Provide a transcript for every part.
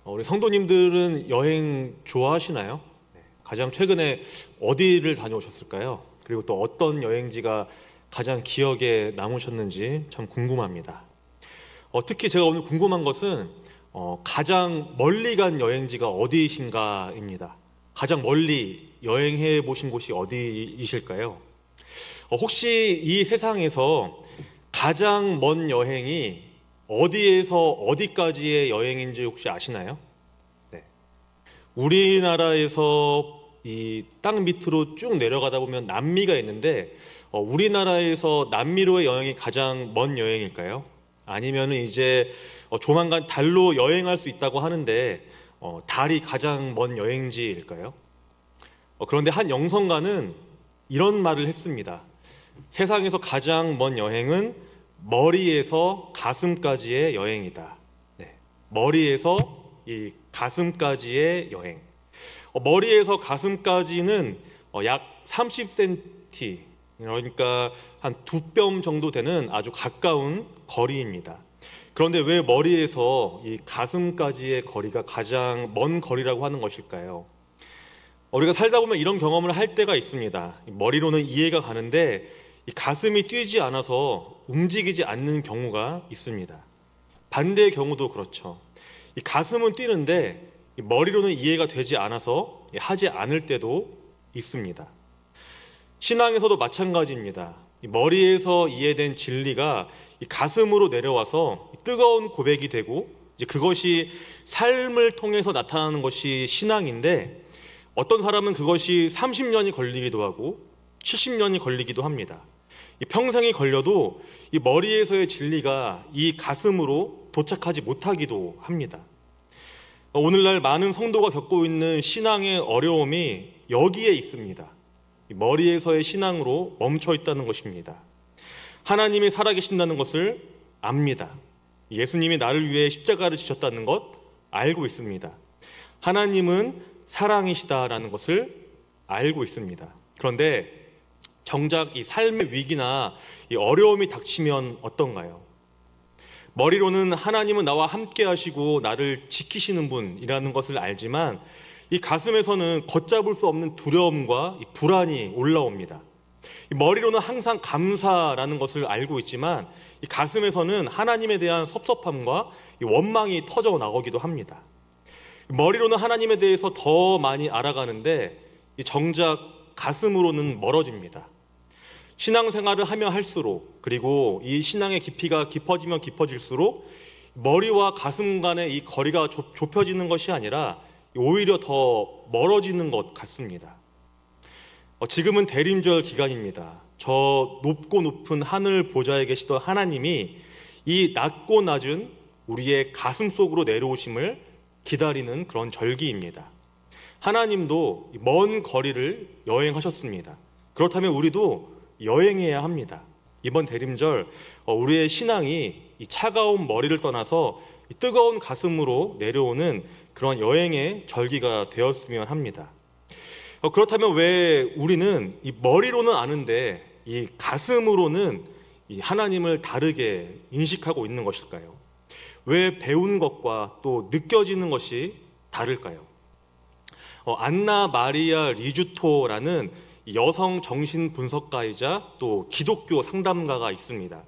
우리 성도님들은 여행 좋아하시나요? 가장 최근에 어디를 다녀오셨을까요? 그리고 또 어떤 여행지가 가장 기억에 남으셨는지 참 궁금합니다. 특히 제가 오늘 궁금한 것은 가장 멀리 간 여행지가 어디이신가입니다. 가장 멀리 여행해 보신 곳이 어디이실까요? 혹시 이 세상에서 가장 먼 여행이 어디에서 어디까지의 여행인지 혹시 아시나요? 네. 우리나라에서 이 땅 밑으로 쭉 내려가다 보면 남미가 있는데 우리나라에서 남미로의 여행이 가장 먼 여행일까요? 아니면은 이제 조만간 달로 여행할 수 있다고 하는데 달이 가장 먼 여행지일까요? 그런데 한 영성가는 이런 말을 했습니다. 세상에서 가장 먼 여행은 머리에서 가슴까지의 여행이다. 네. 머리에서 이 가슴까지의 여행. 머리에서 가슴까지는 약 30cm, 그러니까 한 2뼘 정도 되는 아주 가까운 거리입니다. 그런데 왜 머리에서 이 가슴까지의 거리가 가장 먼 거리라고 하는 것일까요? 우리가 살다 보면 이런 경험을 할 때가 있습니다. 머리로는 이해가 가는데 이 가슴이 뛰지 않아서 움직이지 않는 경우가 있습니다. 반대의 경우도 그렇죠. 이 가슴은 뛰는데 이 머리로는 이해가 되지 않아서 하지 않을 때도 있습니다. 신앙에서도 마찬가지입니다. 이 머리에서 이해된 진리가 이 가슴으로 내려와서 뜨거운 고백이 되고 이제 그것이 삶을 통해서 나타나는 것이 신앙인데 어떤 사람은 그것이 30년이 걸리기도 하고 70년이 걸리기도 합니다. 이 평생이 걸려도 이 머리에서의 진리가 이 가슴으로 도착하지 못하기도 합니다. 오늘날 많은 성도가 겪고 있는 신앙의 어려움이 여기에 있습니다. 머리에서의 신앙으로 멈춰 있다는 것입니다. 하나님이 살아계신다는 것을 압니다. 예수님이 나를 위해 십자가를 지셨다는 것 알고 있습니다. 하나님은 사랑이시다라는 것을 알고 있습니다. 그런데 정작 이 삶의 위기나 이 어려움이 닥치면 어떤가요? 머리로는 하나님은 나와 함께 하시고 나를 지키시는 분이라는 것을 알지만 이 가슴에서는 걷잡을 수 없는 두려움과 이 불안이 올라옵니다. 이 머리로는 항상 감사라는 것을 알고 있지만 이 가슴에서는 하나님에 대한 섭섭함과 이 원망이 터져 나오기도 합니다. 머리로는 하나님에 대해서 더 많이 알아가는데 이 정작 가슴으로는 멀어집니다. 신앙생활을 하며 할수록 그리고 이 신앙의 깊이가 깊어지면 깊어질수록 머리와 가슴 간의 이 거리가 좁혀지는 것이 아니라 오히려 더 멀어지는 것 같습니다. 지금은 대림절 기간입니다. 저 높고 높은 하늘 보좌에 계시던 하나님이 이 낮고 낮은 우리의 가슴 속으로 내려오심을 기다리는 그런 절기입니다. 하나님도 먼 거리를 여행하셨습니다. 그렇다면 우리도 여행해야 합니다. 이번 대림절 우리의 신앙이 이 차가운 머리를 떠나서 이 뜨거운 가슴으로 내려오는 그런 여행의 절기가 되었으면 합니다. 그렇다면 왜 우리는 이 머리로는 아는데 이 가슴으로는 이 하나님을 다르게 인식하고 있는 것일까요? 왜 배운 것과 또 느껴지는 것이 다를까요? 안나 마리아 리주토라는 여성 정신 분석가이자 또 기독교 상담가가 있습니다.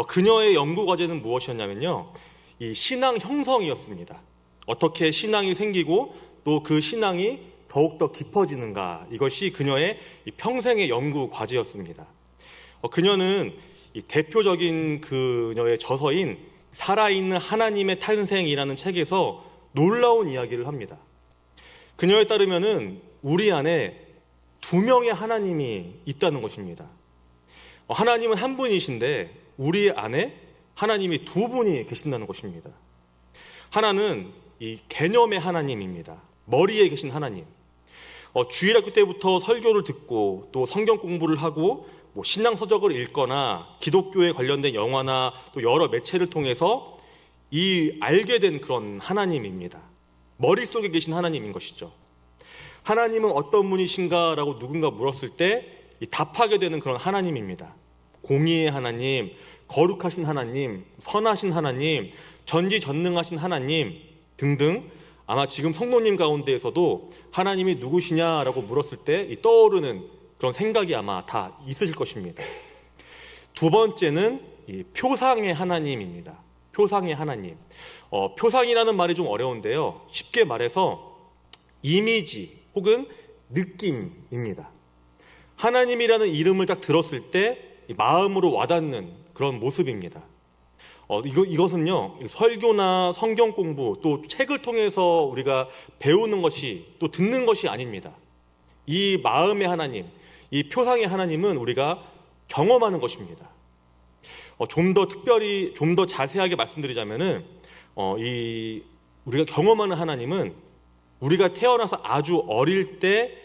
그녀의 연구 과제는 무엇이었냐면요, 이 신앙 형성이었습니다. 어떻게 신앙이 생기고 또 그 신앙이 더욱더 깊어지는가, 이것이 그녀의 평생의 연구 과제였습니다. 그녀는 이 대표적인 그녀의 저서인 살아있는 하나님의 탄생이라는 책에서 놀라운 이야기를 합니다. 그녀에 따르면은 우리 안에 2명의 하나님이 있다는 것입니다. 하나님은 한 분이신데 우리 안에 하나님이 2분이 계신다는 것입니다. 하나는 이 개념의 하나님입니다. 머리에 계신 하나님. 주일학교 때부터 설교를 듣고 또 성경 공부를 하고 신앙 서적을 읽거나 기독교에 관련된 영화나 또 여러 매체를 통해서 이 알게 된 그런 하나님입니다. 머릿속에 계신 하나님인 것이죠. 하나님은 어떤 분이신가라고 누군가 물었을 때 답하게 되는 그런 하나님입니다. 공의의 하나님, 거룩하신 하나님, 선하신 하나님, 전지전능하신 하나님 등등 아마 지금 성도님 가운데에서도 하나님이 누구시냐라고 물었을 때 떠오르는 그런 생각이 아마 다 있으실 것입니다. 두 번째는 이 표상의 하나님입니다. 표상의 하나님. 표상이라는 말이 좀 어려운데요. 쉽게 말해서 이미지 혹은 느낌입니다. 하나님이라는 이름을 딱 들었을 때 마음으로 와닿는 그런 모습입니다. 이것은요, 설교나 성경 공부 또 책을 통해서 우리가 배우는 것이 또 듣는 것이 아닙니다. 이 마음의 하나님, 이 표상의 하나님은 우리가 경험하는 것입니다. 좀 더 특별히, 좀 더 자세하게 말씀드리자면은, 우리가 경험하는 하나님은 우리가 태어나서 아주 어릴 때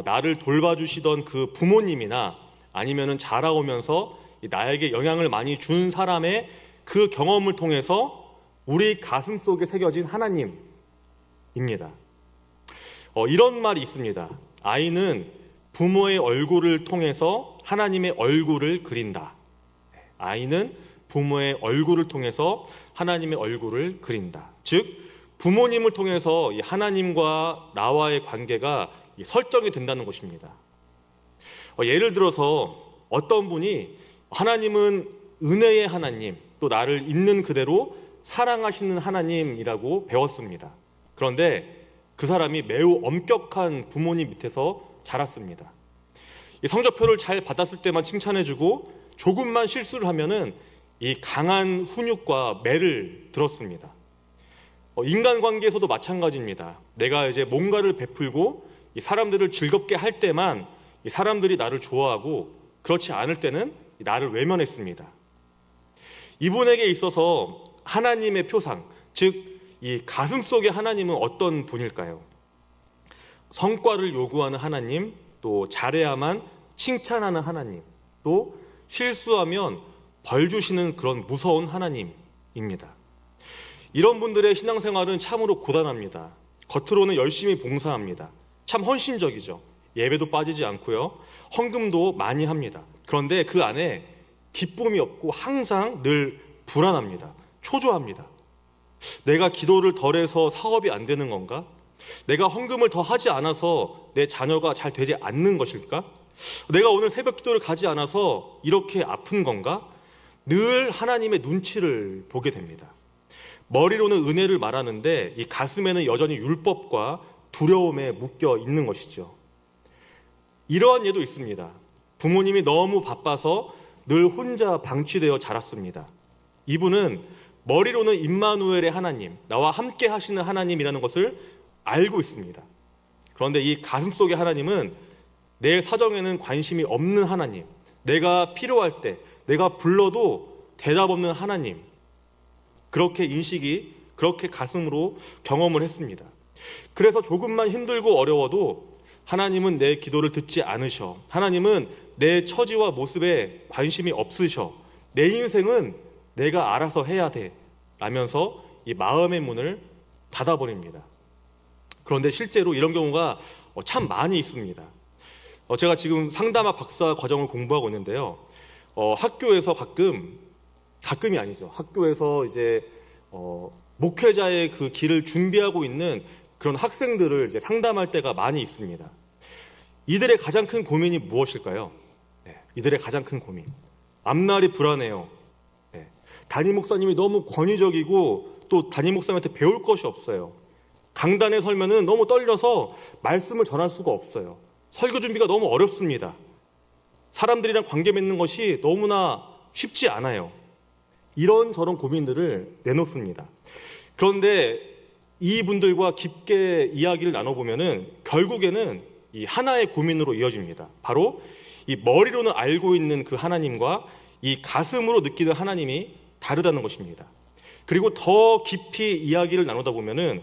나를 돌봐주시던 그 부모님이나 아니면은 자라오면서 나에게 영향을 많이 준 사람의 그 경험을 통해서 우리 가슴 속에 새겨진 하나님입니다. 이런 말이 있습니다. 아이는 부모의 얼굴을 통해서 하나님의 얼굴을 그린다. 아이는 부모의 얼굴을 통해서 하나님의 얼굴을 그린다. 즉, 부모님을 통해서 이 하나님과 나와의 관계가 설정이 된다는 것입니다. 예를 들어서 어떤 분이 하나님은 은혜의 하나님, 또 나를 있는 그대로 사랑하시는 하나님이라고 배웠습니다. 그런데 그 사람이 매우 엄격한 부모님 밑에서 자랐습니다. 성적표를 잘 받았을 때만 칭찬해주고 조금만 실수를 하면은 이 강한 훈육과 매를 들었습니다. 인간관계에서도 마찬가지입니다. 내가 이제 뭔가를 베풀고 이 사람들을 즐겁게 할 때만 이 사람들이 나를 좋아하고 그렇지 않을 때는 나를 외면했습니다. 이분에게 있어서 하나님의 표상, 즉 이 가슴 속의 하나님은 어떤 분일까요? 성과를 요구하는 하나님, 또 잘해야만 칭찬하는 하나님, 또 실수하면 벌 주시는 그런 무서운 하나님입니다. 이런 분들의 신앙생활은 참으로 고단합니다. 겉으로는 열심히 봉사합니다. 참 헌신적이죠. 예배도 빠지지 않고요. 헌금도 많이 합니다. 그런데 그 안에 기쁨이 없고 항상 늘 불안합니다. 초조합니다. 내가 기도를 덜해서 사업이 안 되는 건가? 내가 헌금을 더 하지 않아서 내 자녀가 잘 되지 않는 것일까? 내가 오늘 새벽 기도를 가지 않아서 이렇게 아픈 건가? 늘 하나님의 눈치를 보게 됩니다. 머리로는 은혜를 말하는데 이 가슴에는 여전히 율법과 두려움에 묶여 있는 것이죠. 이러한 예도 있습니다. 부모님이 너무 바빠서 늘 혼자 방치되어 자랐습니다. 이분은 머리로는 임마누엘의 하나님, 나와 함께 하시는 하나님이라는 것을 알고 있습니다. 그런데 이 가슴 속의 하나님은 내 사정에는 관심이 없는 하나님, 내가 필요할 때, 내가 불러도 대답 없는 하나님, 그렇게 인식이, 그렇게 가슴으로 경험을 했습니다. 그래서 조금만 힘들고 어려워도 하나님은 내 기도를 듣지 않으셔. 하나님은 내 처지와 모습에 관심이 없으셔. 내 인생은 내가 알아서 해야 돼. 라면서 이 마음의 문을 닫아버립니다. 그런데 실제로 이런 경우가 참 많이 있습니다. 제가 지금 상담학 박사 과정을 공부하고 있는데요. 학교에서 가끔이 아니죠. 학교에서 이제 목회자의 그 길을 준비하고 있는 그런 학생들을 이제 상담할 때가 많이 있습니다. 이들의 가장 큰 고민이 무엇일까요? 이들의 가장 큰 고민. 앞날이 불안해요. 담임 목사님이 너무 권위적이고 또 담임 목사님한테 배울 것이 없어요. 강단에 설면은 너무 떨려서 말씀을 전할 수가 없어요. 설교 준비가 너무 어렵습니다. 사람들이랑 관계 맺는 것이 너무나 쉽지 않아요. 이런저런 고민들을 내놓습니다. 그런데 이분들과 깊게 이야기를 나눠보면은 결국에는 이 하나의 고민으로 이어집니다. 바로 이 머리로는 알고 있는 그 하나님과 이 가슴으로 느끼는 하나님이 다르다는 것입니다. 그리고 더 깊이 이야기를 나누다 보면은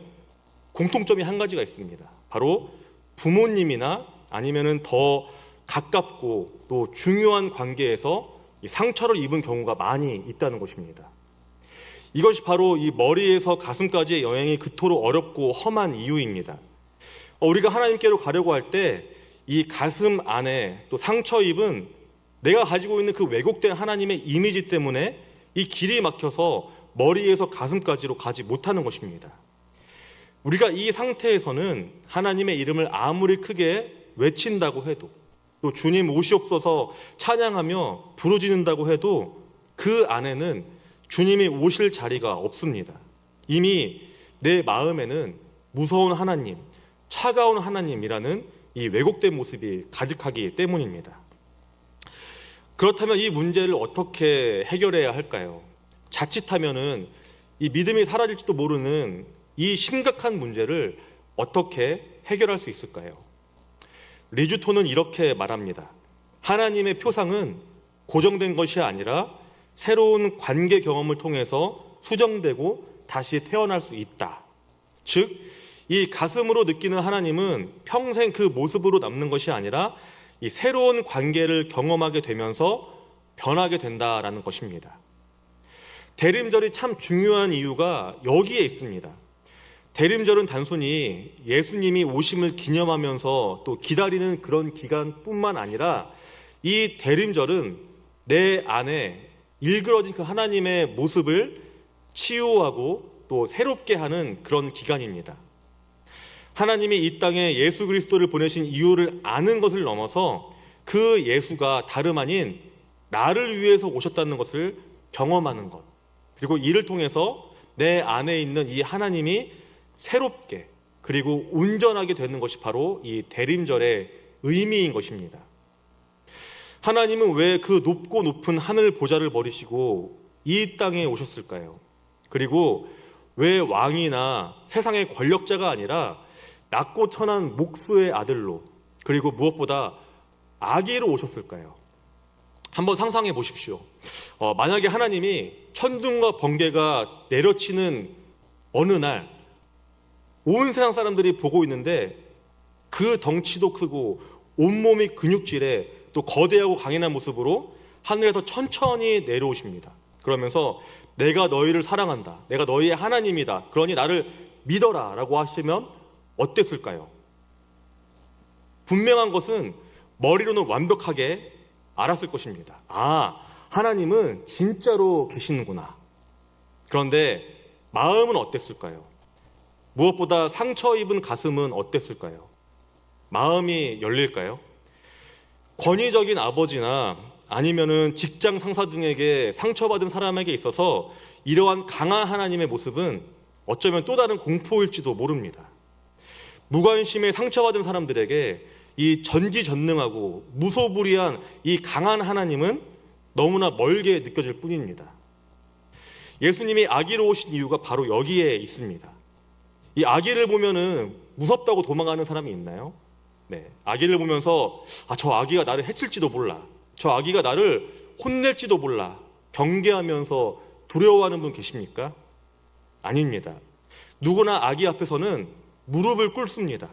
공통점이 한 가지가 있습니다. 바로 부모님이나 아니면은 더 가깝고 또 중요한 관계에서 상처를 입은 경우가 많이 있다는 것입니다. 이것이 바로 이 머리에서 가슴까지의 여행이 그토록 어렵고 험한 이유입니다. 우리가 하나님께로 가려고 할 때 이 가슴 안에 또 상처 입은 내가 가지고 있는 그 왜곡된 하나님의 이미지 때문에 이 길이 막혀서 머리에서 가슴까지로 가지 못하는 것입니다. 우리가 이 상태에서는 하나님의 이름을 아무리 크게 외친다고 해도, 또 주님 오시옵소서 찬양하며 부르짖는다고 해도 그 안에는 주님이 오실 자리가 없습니다. 이미 내 마음에는 무서운 하나님, 차가운 하나님이라는 이 왜곡된 모습이 가득하기 때문입니다. 그렇다면 이 문제를 어떻게 해결해야 할까요? 자칫하면은 이 믿음이 사라질지도 모르는 이 심각한 문제를 어떻게 해결할 수 있을까요? 리주토는 이렇게 말합니다. 하나님의 표상은 고정된 것이 아니라 새로운 관계 경험을 통해서 수정되고 다시 태어날 수 있다. 즉, 이 가슴으로 느끼는 하나님은 평생 그 모습으로 남는 것이 아니라 이 새로운 관계를 경험하게 되면서 변하게 된다라는 것입니다. 대림절이 참 중요한 이유가 여기에 있습니다. 대림절은 단순히 예수님이 오심을 기념하면서 또 기다리는 그런 기간뿐만 아니라 이 대림절은 내 안에 일그러진 그 하나님의 모습을 치유하고 또 새롭게 하는 그런 기간입니다. 하나님이 이 땅에 예수 그리스도를 보내신 이유를 아는 것을 넘어서 그 예수가 다름 아닌 나를 위해서 오셨다는 것을 경험하는 것, 그리고 이를 통해서 내 안에 있는 이 하나님이 새롭게 그리고 온전하게 되는 것이 바로 이 대림절의 의미인 것입니다. 하나님은 왜 그 높고 높은 하늘 보좌를 버리시고 이 땅에 오셨을까요? 그리고 왜 왕이나 세상의 권력자가 아니라 낮고 천한 목수의 아들로, 그리고 무엇보다 아기로 오셨을까요? 한번 상상해 보십시오. 만약에 하나님이 천둥과 번개가 내려치는 어느 날 온 세상 사람들이 보고 있는데 그 덩치도 크고 온몸이 근육질에 또 거대하고 강인한 모습으로 하늘에서 천천히 내려오십니다. 그러면서 내가 너희를 사랑한다. 내가 너희의 하나님이다. 그러니 나를 믿어라 라고 하시면 어땠을까요? 분명한 것은 머리로는 완벽하게 알았을 것입니다. 아, 하나님은 진짜로 계시는구나. 그런데 마음은 어땠을까요? 무엇보다 상처 입은 가슴은 어땠을까요? 마음이 열릴까요? 권위적인 아버지나 아니면은 직장 상사 등에게 상처받은 사람에게 있어서 이러한 강한 하나님의 모습은 어쩌면 또 다른 공포일지도 모릅니다. 무관심에 상처받은 사람들에게 이 전지전능하고 무소불위한 이 강한 하나님은 너무나 멀게 느껴질 뿐입니다. 예수님이 아기로 오신 이유가 바로 여기에 있습니다. 이 아기를 보면은 무섭다고 도망가는 사람이 있나요? 네, 아기를 보면서 저 아기가 나를 해칠지도 몰라, 저 아기가 나를 혼낼지도 몰라 경계하면서 두려워하는 분 계십니까? 아닙니다. 누구나 아기 앞에서는 무릎을 꿇습니다.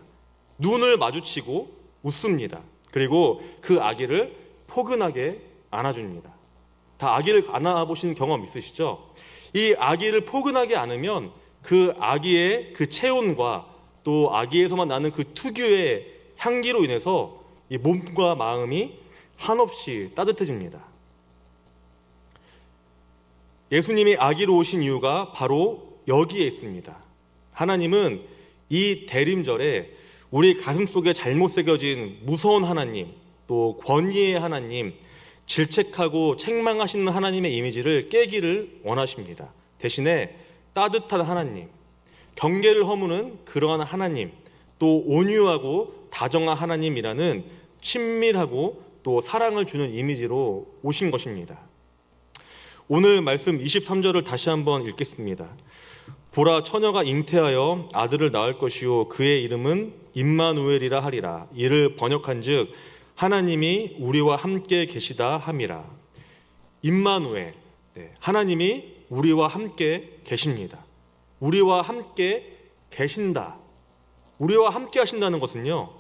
눈을 마주치고 웃습니다. 그리고 그 아기를 포근하게 안아줍니다. 다 아기를 안아보신 경험 있으시죠? 이 아기를 포근하게 안으면 그 아기의 그 체온과 또 아기에서만 나는 그 특유의 향기로 인해서 이 몸과 마음이 한없이 따뜻해집니다. 예수님이 아기로 오신 이유가 바로 여기에 있습니다. 하나님은 이 대림절에 우리 가슴속에 잘못 새겨진 무서운 하나님, 또 권위의 하나님, 질책하고 책망하시는 하나님의 이미지를 깨기를 원하십니다. 대신에 따뜻한 하나님, 경계를 허무는 그러한 하나님, 또 온유하고 다정한 하나님이라는 친밀하고 또 사랑을 주는 이미지로 오신 것입니다. 오늘 말씀 23절을 다시 한번 읽겠습니다. 보라, 처녀가 잉태하여 아들을 낳을 것이요 그의 이름은 임마누엘이라 하리라. 이를 번역한즉 하나님이 우리와 함께 계시다 함이라. 임마누엘, 하나님이 우리와 함께 계십니다. 우리와 함께 계신다. 우리와 함께 하신다는 것은요,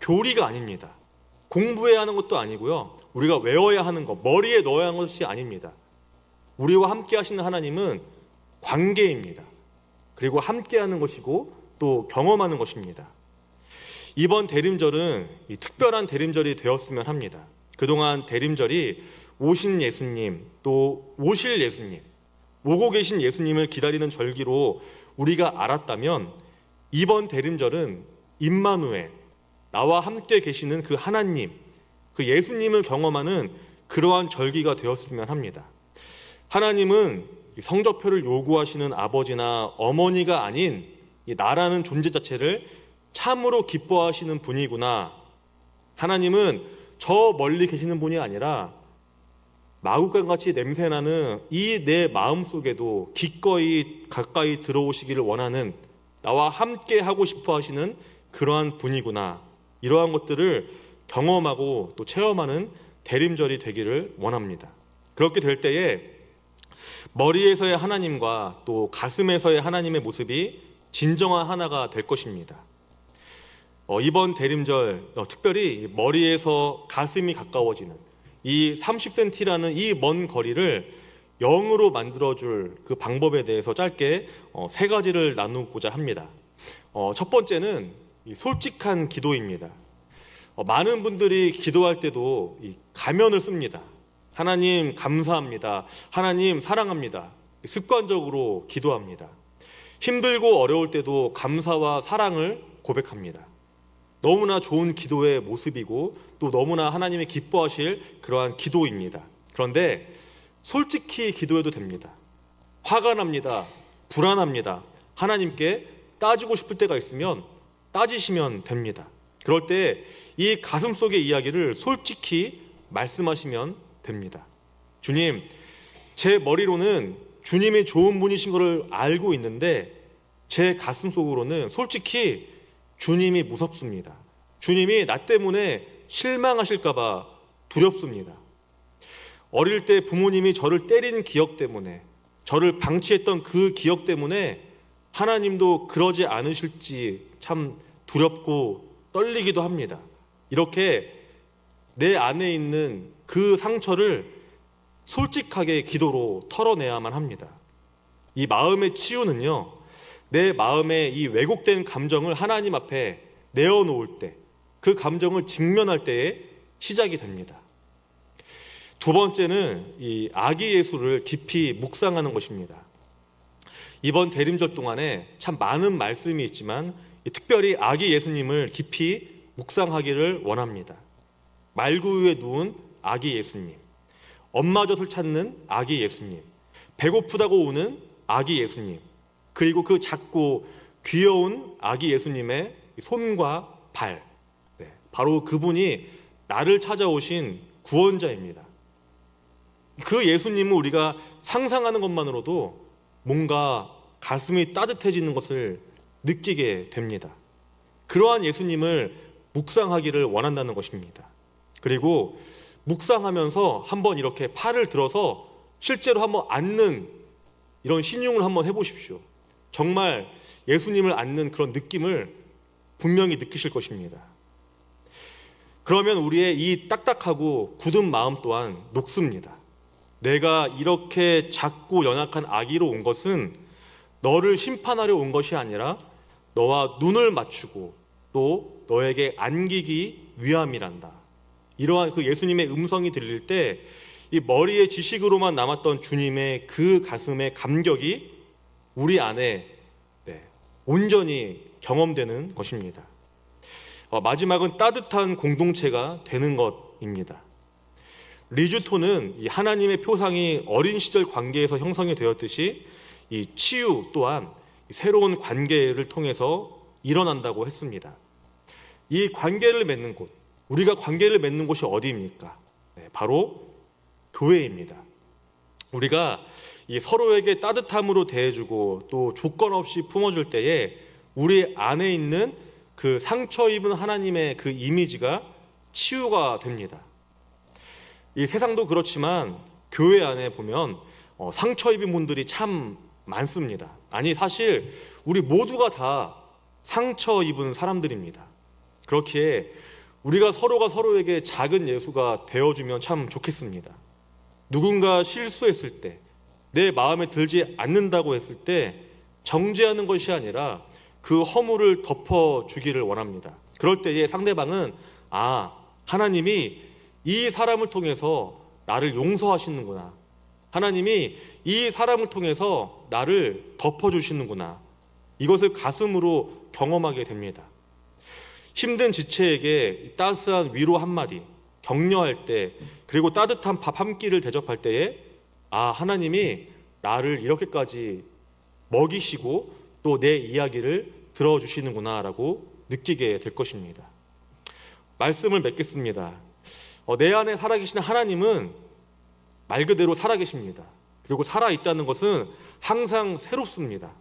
교리가 아닙니다. 공부해야 하는 것도 아니고요, 우리가 외워야 하는 것, 머리에 넣어야 하는 것이 아닙니다. 우리와 함께 하시는 하나님은 관계입니다. 그리고 함께 하는 것이고 또 경험하는 것입니다. 이번 대림절은 이 특별한 대림절이 되었으면 합니다. 그동안 대림절이 오신 예수님, 또 오실 예수님, 오고 계신 예수님을 기다리는 절기로 우리가 알았다면 이번 대림절은 임마누엘, 나와 함께 계시는 그 하나님, 그 예수님을 경험하는 그러한 절기가 되었으면 합니다. 하나님은 성적표를 요구하시는 아버지나 어머니가 아닌 나라는 존재 자체를 참으로 기뻐하시는 분이구나. 하나님은 저 멀리 계시는 분이 아니라 마구간같이 냄새나는 이 내 마음 속에도 기꺼이 가까이 들어오시기를 원하는, 나와 함께 하고 싶어 하시는 그러한 분이구나. 이러한 것들을 경험하고 또 체험하는 대림절이 되기를 원합니다. 그렇게 될 때에 머리에서의 하나님과 또 가슴에서의 하나님의 모습이 진정한 하나가 될 것입니다. 이번 대림절 특별히 머리에서 가슴이 가까워지는 이 30cm라는 이 먼 거리를 0으로 만들어줄 그 방법에 대해서 짧게 세 가지를 나누고자 합니다. 첫 번째는 솔직한 기도입니다. 많은 분들이 기도할 때도 이 가면을 씁니다. 하나님 감사합니다. 하나님 사랑합니다. 습관적으로 기도합니다. 힘들고 어려울 때도 감사와 사랑을 고백합니다. 너무나 좋은 기도의 모습이고 또 너무나 하나님이 기뻐하실 그러한 기도입니다. 그런데 솔직히 기도해도 됩니다. 화가 납니다. 불안합니다. 하나님께 따지고 싶을 때가 있으면 따지시면 됩니다. 그럴 때 이 가슴 속의 이야기를 솔직히 말씀하시면 됩니다. 주님, 제 머리로는 주님이 좋은 분이신 것을 알고 있는데 제 가슴 속으로는 솔직히 주님이 무섭습니다. 주님이 나 때문에 실망하실까 봐 두렵습니다. 어릴 때 부모님이 저를 때린 기억 때문에, 저를 방치했던 그 기억 때문에 하나님도 그러지 않으실지 참 두렵고 떨리기도 합니다. 이렇게 내 안에 있는 그 상처를 솔직하게 기도로 털어내야만 합니다. 이 마음의 치유는요, 내 마음의 이 왜곡된 감정을 하나님 앞에 내어놓을 때, 그 감정을 직면할 때에 시작이 됩니다. 두 번째는 이 아기 예수를 깊이 묵상하는 것입니다. 이번 대림절 동안에 참 많은 말씀이 있지만 특별히 아기 예수님을 깊이 묵상하기를 원합니다. 말구 위에 누운 아기 예수님, 엄마 젖을 찾는 아기 예수님, 배고프다고 우는 아기 예수님, 그리고 그 작고 귀여운 아기 예수님의 손과 발, 바로 그분이 나를 찾아오신 구원자입니다. 그 예수님을 우리가 상상하는 것만으로도 뭔가 가슴이 따뜻해지는 것을 느끼게 됩니다. 그러한 예수님을 묵상하기를 원한다는 것입니다. 그리고 묵상하면서 한번 이렇게 팔을 들어서 실제로 한번 앉는 이런 신용을 한번 해보십시오. 정말 예수님을 앉는 그런 느낌을 분명히 느끼실 것입니다. 그러면 우리의 이 딱딱하고 굳은 마음 또한 녹습니다. 내가 이렇게 작고 연약한 아기로 온 것은 너를 심판하려 온 것이 아니라 너와 눈을 맞추고 또 너에게 안기기 위함이란다. 이러한 그 예수님의 음성이 들릴 때 이 머리의 지식으로만 남았던 주님의 그 가슴의 감격이 우리 안에 온전히 경험되는 것입니다. 마지막은 따뜻한 공동체가 되는 것입니다. 리주토는 이 하나님의 표상이 어린 시절 관계에서 형성이 되었듯이 이 치유 또한 새로운 관계를 통해서 일어난다고 했습니다. 이 관계를 맺는 곳, 우리가 관계를 맺는 곳이 어디입니까? 바로 교회입니다. 우리가 이 서로에게 따뜻함으로 대해주고 또 조건 없이 품어줄 때에 우리 안에 있는 그 상처 입은 하나님의 그 이미지가 치유가 됩니다. 이 세상도 그렇지만 교회 안에 보면 상처 입은 분들이 참 많습니다. 아니 사실 우리 모두가 다 상처 입은 사람들입니다. 그렇기에 우리가 서로가 서로에게 작은 예수가 되어주면 참 좋겠습니다. 누군가 실수했을 때, 내 마음에 들지 않는다고 했을 때 정죄하는 것이 아니라 그 허물을 덮어주기를 원합니다. 그럴 때에 상대방은 하나님이 이 사람을 통해서 나를 용서하시는구나. 하나님이 이 사람을 통해서 나를 덮어주시는구나. 이것을 가슴으로 경험하게 됩니다. 힘든 지체에게 따스한 위로 한마디, 격려할 때, 그리고 따뜻한 밥 한 끼를 대접할 때에 하나님이 나를 이렇게까지 먹이시고 또 내 이야기를 들어주시는구나라고 느끼게 될 것입니다. 말씀을 맺겠습니다. 내 안에 살아계시는 하나님은 말 그대로 살아계십니다. 그리고 살아있다는 것은 항상 새롭습니다.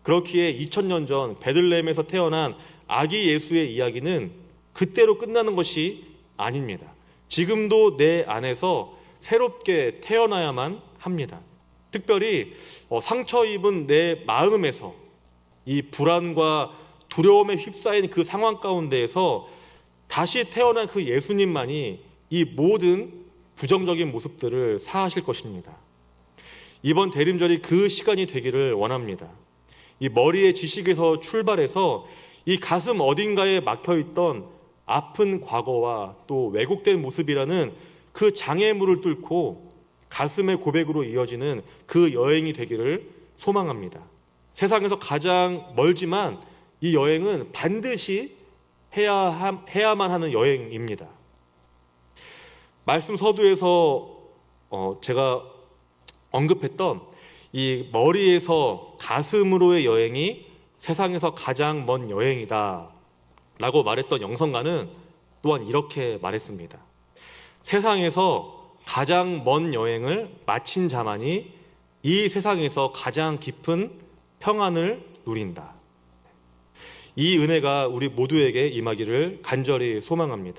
그렇기에 2000년 전 베들레헴에서 태어난 아기 예수의 이야기는 그때로 끝나는 것이 아닙니다. 지금도 내 안에서 새롭게 태어나야만 합니다. 특별히 상처 입은 내 마음에서 이 불안과 두려움에 휩싸인 그 상황 가운데에서 다시 태어난 그 예수님만이 이 모든 부정적인 모습들을 사하실 것입니다. 이번 대림절이 그 시간이 되기를 원합니다. 이 머리의 지식에서 출발해서 이 가슴 어딘가에 막혀있던 아픈 과거와 또 왜곡된 모습이라는 그 장애물을 뚫고 가슴의 고백으로 이어지는 그 여행이 되기를 소망합니다. 세상에서 가장 멀지만 이 여행은 반드시 해야만 하는 여행입니다. 말씀 서두에서 제가 언급했던 이 머리에서 가슴으로의 여행이 세상에서 가장 먼 여행이다 라고 말했던 영성가는 또한 이렇게 말했습니다. 세상에서 가장 먼 여행을 마친 자만이 이 세상에서 가장 깊은 평안을 누린다. 이 은혜가 우리 모두에게 임하기를 간절히 소망합니다.